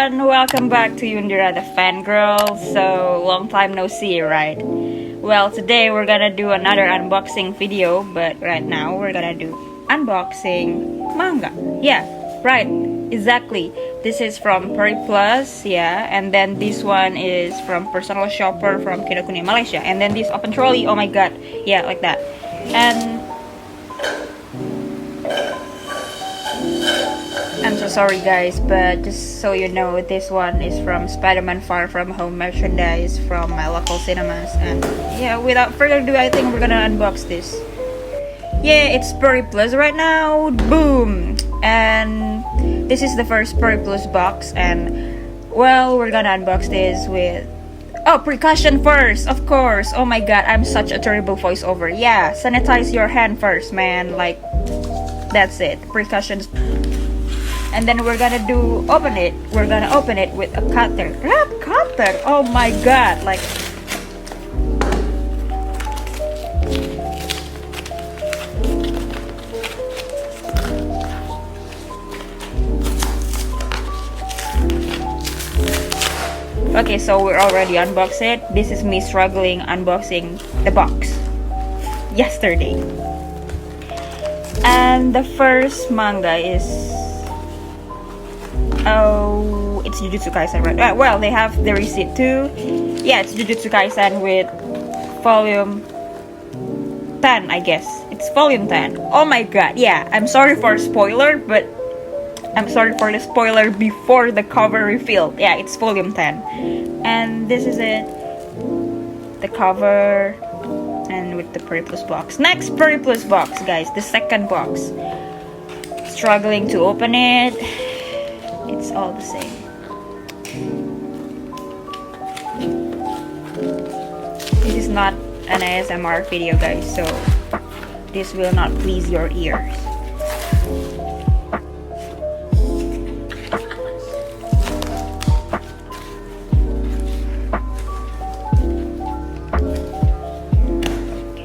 everyone, welcome back to Yundira the fangirl. So, long time no see, right? Well, today we're gonna do another unboxing video, but right now we're gonna do unboxing manga. Yeah, right, exactly. This is from Periplus, yeah, and then this one is from Personal Shopper from Kinokuniya Malaysia, and then this Opentrolley, oh my god, yeah, like that. And I'm so sorry guys, but just so you know, this one is from Spider-Man Far From Home merchandise from my local cinemas. And yeah, without further ado, I think we're gonna unbox this. Yeah, it's Periplus right now, boom! And this is the first Periplus box, and well, we're gonna unbox this with precaution first, of course. Oh my god, I'm such a terrible voiceover. Yeah, sanitize your hand first, man. Like, that's it, precautions. And then we're gonna open it with a cutter. Cutter! Oh my god, like, okay, so we're already unboxed it. This is me struggling unboxing the box yesterday. And the first manga is, oh, it's Jujutsu Kaisen, right? Well, they have the receipt too. Yeah, it's Jujutsu Kaisen with volume 10, I guess. It's volume 10. Oh my god, yeah. I'm sorry for spoiler, but I'm sorry for the spoiler before the cover reveal. Yeah, it's volume 10. And this is it. The cover. And with the Periplus box. Next Periplus box, guys. The second box. Struggling to open it. It's all the same. This is not an ASMR video, guys, so this will not please your ears.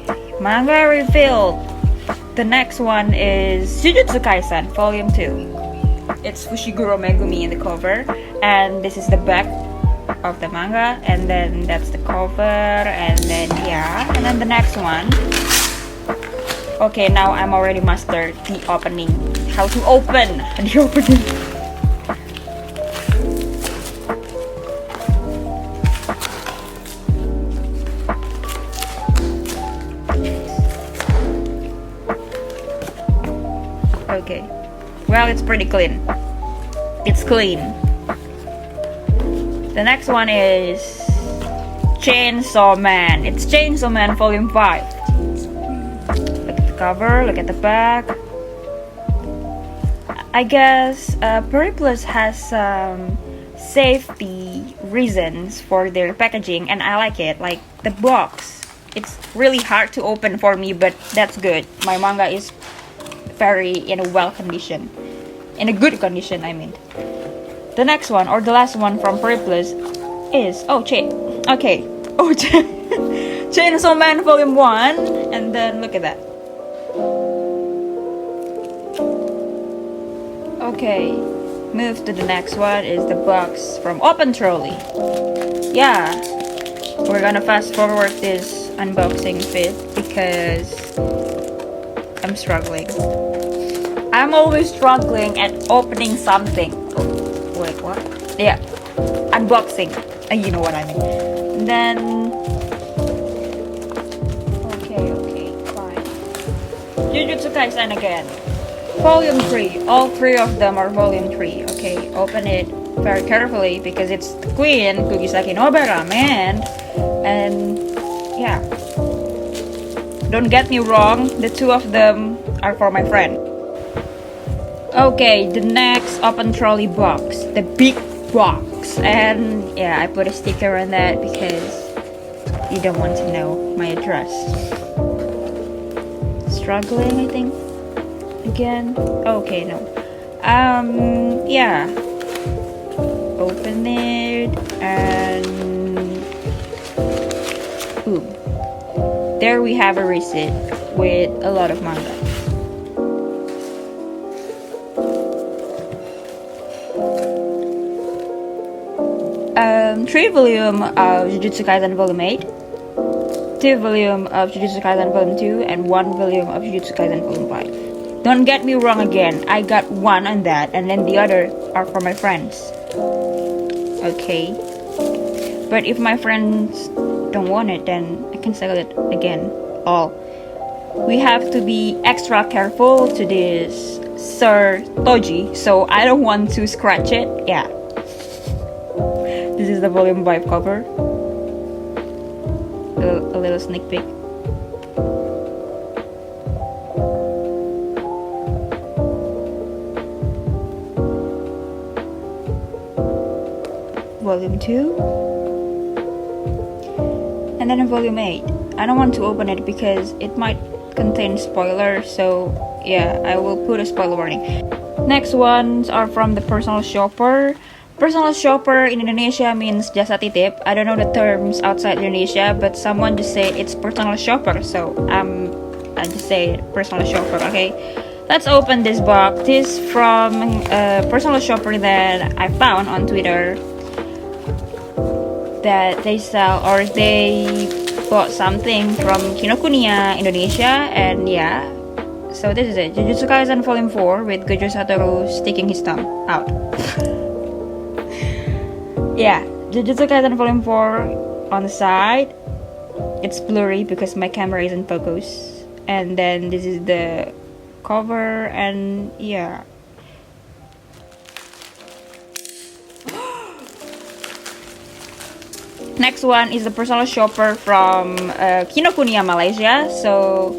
Okay. Manga revealed. The next one is Jujutsu Kaisen Volume 2. It's Fushiguro Megumi in the cover, and this is the back of the manga, and then that's the cover, and then yeah, and then the next one. Okay, now I'm already mastered the opening, how to open the opening. Okay. Well, it's pretty clean. It's clean. The next one is Chainsaw Man. It's Chainsaw Man Volume 5. Look at the cover, look at the back. I guess Periplus has some safety reasons for their packaging, and I like it. Like the box. It's really hard to open for me, but that's good. My manga is very in a well condition. In a good condition, I mean. The next one, or the last one from Periplus is Chainsaw Man Volume 1, and then look at that. Okay, move to the next one is the box from Opentrolley. Yeah, we're gonna fast forward this unboxing vid because I'm struggling. I'm always struggling at opening something. Oh, wait, what? Yeah, unboxing. You know what I mean. And then, okay, fine. Jujutsu Kaisen again. Volume 3. All three of them are Volume 3. Okay, open it very carefully because it's the queen, Kugisaki Nobara, man. And yeah, don't get me wrong, the two of them are for my friend. Okay, the next Opentrolley box, the big box, and yeah, I put a sticker on that because you don't want to know my address. Struggling, I think, again. Okay, no. Yeah. Open it and boom. There we have a receipt with a lot of manga. 3 volume of Jujutsu Kaisen Volume 8, 2 volume of Jujutsu Kaisen Volume 2, and 1 volume of Jujutsu Kaisen Volume 5. Don't get me wrong again, I got one on that, and then the other are for my friends. Okay. But if my friends don't want it, then I can sell it again. All. We have to be extra careful to this Sir Toji, so I don't want to scratch it. Yeah. This is the volume 5 cover. A little sneak peek. Volume 2. And then in volume 8. I don't want to open it because it might contain spoilers, so yeah, I will put a spoiler warning. Next ones are from the personal shopper. Personal shopper in Indonesia means jasa titip. I don't know the terms outside Indonesia, but someone just say it's personal shopper, so I just say personal shopper. Okay, let's open this box. This from a personal shopper that I found on Twitter, that they sell or they bought something from Kinokuniya Indonesia, and yeah, so this is it. Jujutsu Kaisen Volume 4 with Gojo Satoru sticking his tongue out. Yeah, Jujutsu Kaisen Volume 4 on the side. It's blurry because my camera isn't focus. And then this is the cover, and yeah. Next one is the personal shopper from Kinokuniya Malaysia. So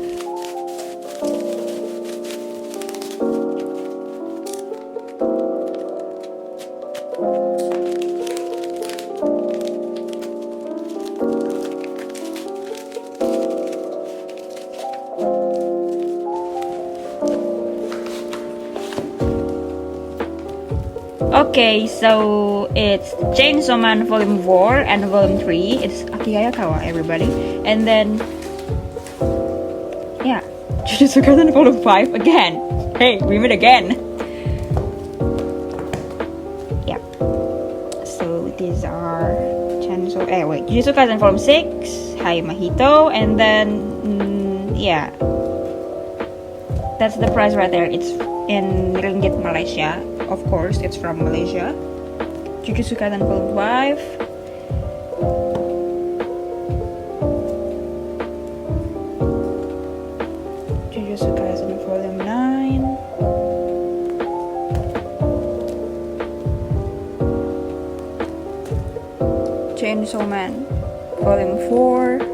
okay, so it's Chainsaw Man Volume 4 and Volume 3. It's hayakawa, everybody. And then, yeah, Jujutsu Kaisen Volume 5 again. Hey, we meet again. Yeah. So these are Chainsaw. Wait, Jujutsu Kaisen Volume 6, Hai Mahito, and then, yeah. That's the price right there. It's in ringgit Malaysia. Of course, it's from Malaysia. Jujutsu Kaisen Volume 5. Jujutsu Kaisen Volume 9. Chainsaw Man Volume 4.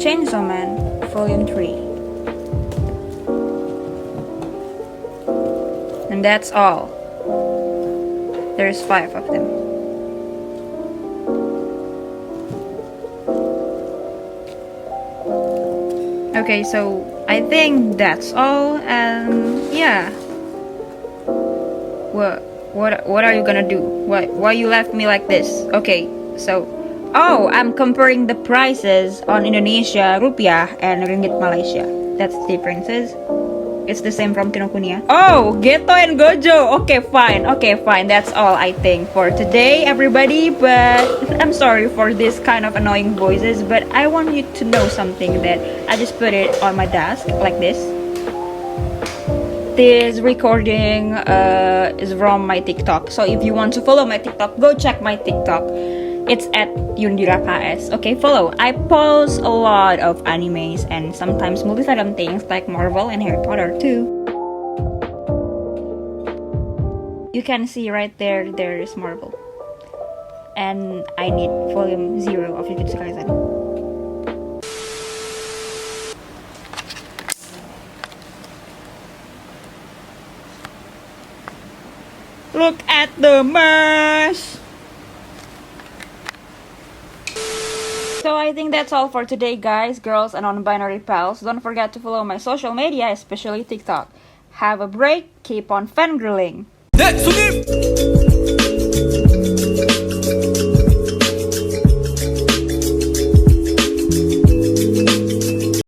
Chainsaw Man Volume 3. And that's all. There's 5 of them. Okay, so I think that's all, and yeah. What are you gonna do? Why you left me like this? Okay, so oh, I'm comparing the prices on Indonesia rupiah and ringgit Malaysia. That's the differences. It's the same from Kinokuniya. Oh, Geto and Gojo. Okay, fine. That's all I think for today, everybody. But I'm sorry for this kind of annoying voices. But I want you to know something, that I just put it on my desk like this. This recording is from my TikTok. So if you want to follow my TikTok, go check my TikTok. It's at Yundira KS. Okay, follow. I post a lot of animes and sometimes multifandom things like Marvel and Harry Potter too. You can see right there is Marvel. And I need volume 0 of Jujutsu Kaisen. Look at the merch! So I think that's all for today, guys, girls, and non-binary pals. Don't forget to follow my social media, especially TikTok. Have a break, keep on fangirling.